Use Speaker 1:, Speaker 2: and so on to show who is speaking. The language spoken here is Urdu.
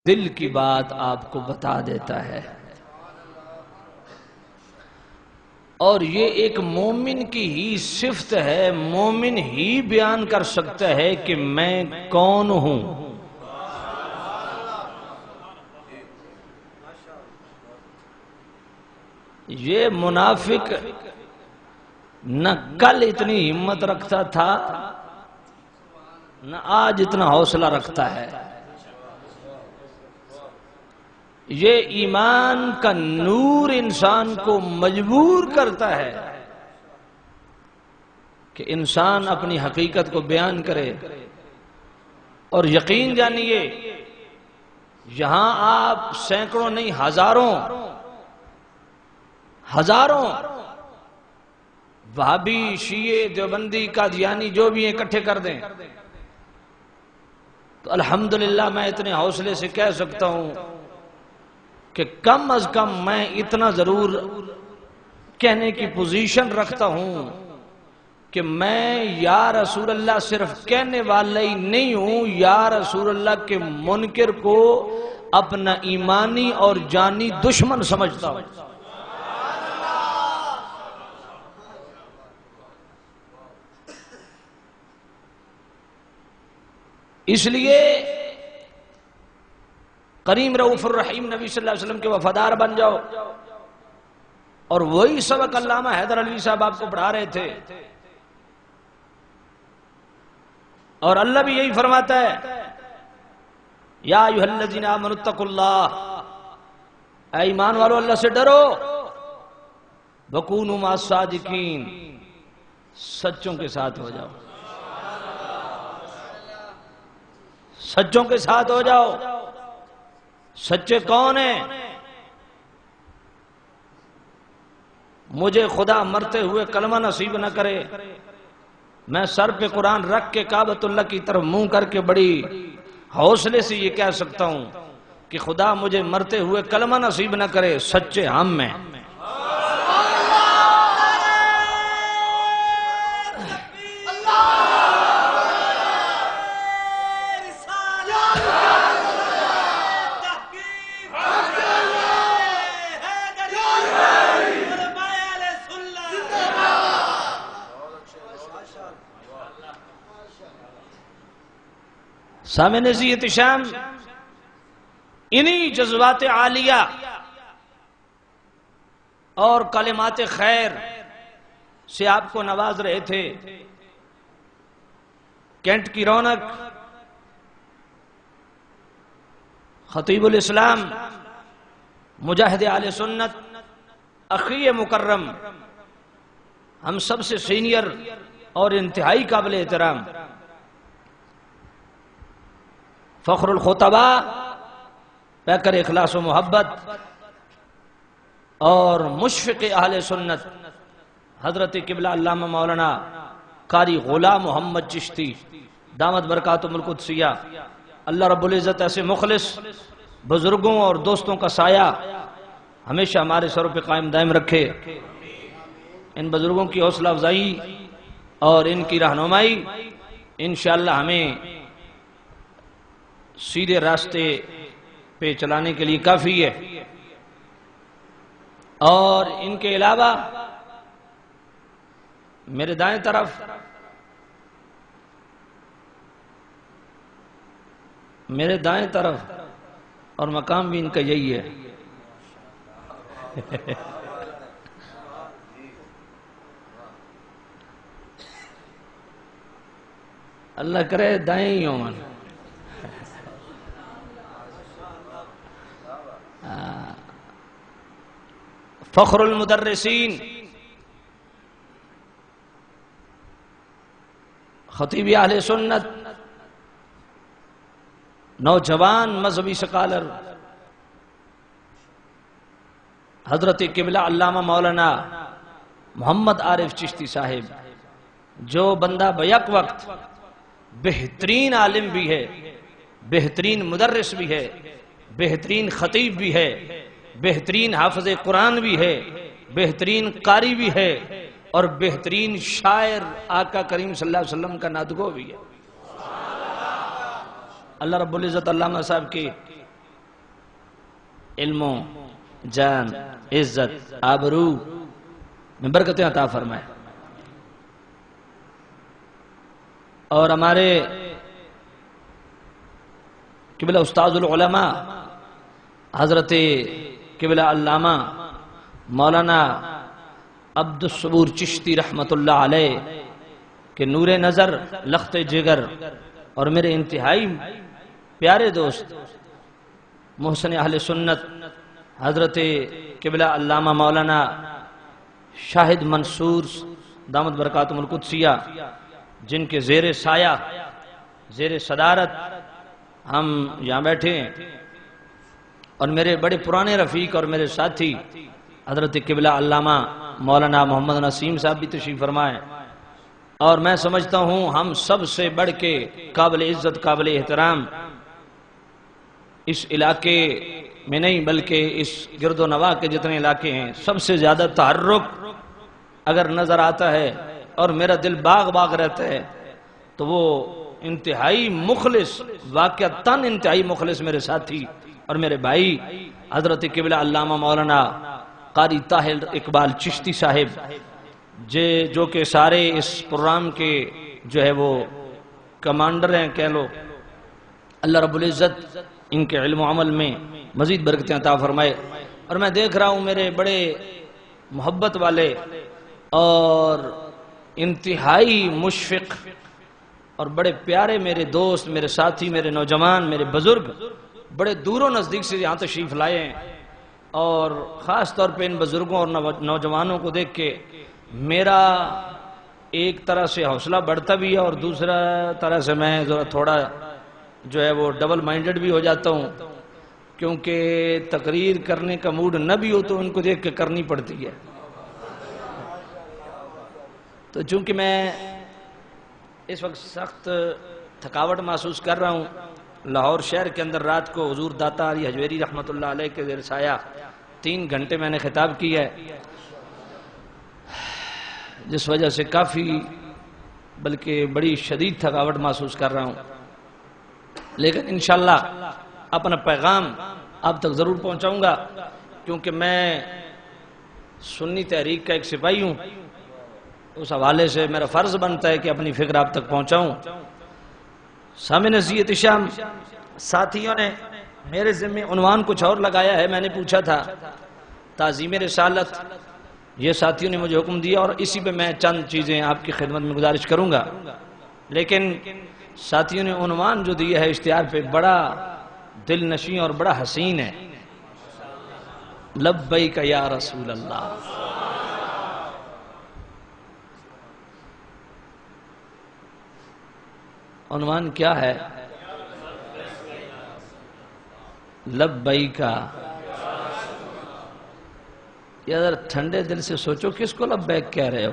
Speaker 1: دل کی بات آپ کو بتا دیتا ہے، اور یہ ایک مومن کی ہی صفت ہے، مومن ہی بیان کر سکتا ہے کہ میں کون ہوں۔ یہ منافق نہ کل اتنی ہمت رکھتا تھا نہ آج اتنا حوصلہ رکھتا ہے۔ یہ ایمان کا نور انسان کو مجبور کرتا ہے کہ انسان اپنی حقیقت کو بیان کرے، اور یقین جانیے یہاں آپ سینکڑوں نہیں ہزاروں وہابی، شیعہ، دیوبندی، قادیانی جو بھی ہیں اکٹھے کر دیں تو الحمدللہ میں اتنے حوصلے سے کہہ سکتا ہوں کہ کم از کم میں اتنا ضرور کہنے کی پوزیشن رکھتا ہوں کہ میں یا رسول اللہ صرف کہنے والا ہی نہیں ہوں، یا رسول اللہ کے منکر کو اپنا ایمانی اور جانی دشمن سمجھتا ہوں۔ اس لیے کریم رؤوف الرحیم نبی صلی اللہ علیہ وسلم کے وفادار بن جاؤ، اور وہی سبق علامہ حیدر علی صاحب آپ کو پڑھا رہے تھے، اور اللہ بھی یہی فرماتا ہے یا ایھا الذین آمنوا اتقوا اللہ، اے ایمان والو اللہ سے ڈرو، وکونوا مع الصادقین، سچوں کے ساتھ ہو جاؤ، سچوں کے ساتھ ہو جاؤ۔ سچے کون ہیں؟ مجھے خدا مرتے ہوئے کلمہ نصیب نہ کرے، میں سر پہ قرآن رکھ کے کعبۃ اللہ کی طرف منہ کر کے بڑی حوصلے سے یہ کہہ سکتا ہوں کہ خدا مجھے مرتے ہوئے کلمہ نصیب نہ کرے، سچے ہم ہیں۔ سامعین عزیز احتشام، انہی جذبات عالیہ اور کلمات خیر سے آپ کو نواز رہے تھے۔ کینٹ کی رونق، خطیب الاسلام، مجاہد اہل سنت، اخی مکرم، ہم سب سے سینئر اور انتہائی قابل احترام فخر الخطباء، پیکر اخلاص و محبت اور مشفق اہل سنت حضرت قبلہ علامہ مولانا قاری غلام محمد چشتی دامت برکاتہم القدسیہ، اللہ رب العزت ایسے مخلص بزرگوں اور دوستوں کا سایہ ہمیشہ ہمارے سروں پہ قائم دائم رکھے۔ ان بزرگوں کی حوصلہ افزائی اور ان کی رہنمائی انشاءاللہ ہمیں سیدھے راستے پہ چلانے کے لیے کافی ہے۔ اور ان کے علاوہ میرے دائیں طرف اور مقام بھی ان کا یہی ہے۔ اللہ کرے دائیں ہی ہوں۔ فخر المدرسین، خطیب اہل سنت، نوجوان مذہبی سکالر حضرت قبلہ علامہ مولانا محمد عارف چشتی صاحب، جو بندہ بیک وقت بہترین عالم بھی ہے، بہترین مدرس بھی ہے، بہترین خطیب بھی ہے، بہترین حافظ قرآن بھی ہے، بہترین قاری بھی ہے، اور بہترین شاعر آقا کریم صلی اللہ علیہ وسلم کا نعت گو بھی ہے۔ اللہ رب العزت علامہ صاحب کی علم و جان، عزت، آبرو میں برکتیں عطا فرمائے، اور ہمارے قبلہ استاذ العلماء حضرت قبلہ علامہ مولانا عبد الصبور چشتی رحمت اللہ علیہ کہ نور نظر، لخت جگر، اور میرے انتہائی پیارے دوست محسن اہل سنت حضرت قبلہ علامہ مولانا شاہد منصور دامت برکاتہم القدسیہ، جن کے زیر سایہ، زیر صدارت ہم یہاں بیٹھے ہیں، اور میرے بڑے پرانے رفیق اور میرے ساتھی حضرت قبلہ علامہ مولانا محمد نسیم صاحب بھی تشریف فرمائے، اور میں سمجھتا ہوں ہم سب سے بڑھ کے قابل عزت، قابل احترام اس علاقے میں نہیں بلکہ اس گرد و نواح کے جتنے علاقے ہیں، سب سے زیادہ تحرک اگر نظر آتا ہے اور میرا دل باغ باغ رہتا ہے تو وہ انتہائی مخلص، واقعتاً انتہائی مخلص میرے ساتھی اور میرے بھائی حضرت قبلہ علامہ مولانا قاری طاہر اقبال چشتی صاحب، جو کہ سارے اس پروگرام کے جو ہے وہ کمانڈر ہیں کہہ لو۔ اللہ رب العزت ان کے علم و عمل میں مزید برکتیں عطا فرمائے، اور میں دیکھ رہا ہوں میرے بڑے محبت والے اور انتہائی مشفق اور بڑے پیارے میرے دوست، میرے ساتھی، میرے نوجوان، میرے بزرگ بڑے دور و نزدیک سے یہاں تشریف لائے ہیں، اور خاص طور پہ ان بزرگوں اور نوجوانوں کو دیکھ کے میرا ایک طرح سے حوصلہ بڑھتا بھی ہے، اور دوسرا طرح سے میں تھوڑا جو ہے وہ ڈبل مائنڈڈ بھی ہو جاتا ہوں، کیونکہ تقریر کرنے کا موڈ نہ بھی ہو تو ان کو دیکھ کے کرنی پڑتی ہے۔ تو چونکہ میں اس وقت سخت تھکاوٹ محسوس کر رہا ہوں، لاہور شہر کے اندر رات کو حضور داتا علی حجویری رحمت اللہ علیہ کے زیر سایہ 3 گھنٹے میں نے خطاب کی ہے، جس وجہ سے کافی بلکہ بڑی شدید تھکاوٹ محسوس کر رہا ہوں، لیکن انشاءاللہ اپنا پیغام آپ تک ضرور پہنچاؤں گا، کیونکہ میں سنی تحریک کا ایک سپاہی ہوں، اس حوالے سے میرا فرض بنتا ہے کہ اپنی فکر آپ تک پہنچاؤں۔ سامع نصیحت شام، ساتھیوں نے میرے ذمہ عنوان کچھ اور لگایا ہے، میں نے پوچھا تھا تعظیم رسالت، یہ ساتھیوں نے مجھے حکم دیا، اور اسی پہ میں چند چیزیں آپ کی خدمت میں گزارش کروں گا، لیکن ساتھیوں نے عنوان جو دیا ہے اشتہار پہ بڑا دل نشیں اور بڑا حسین ہے، لبیک یا رسول اللہ۔ عنوان کیا ہے؟ لبیک۔ یا ذرا ٹھنڈے دل سے سوچو، کس کو لبیک کہہ رہے ہو؟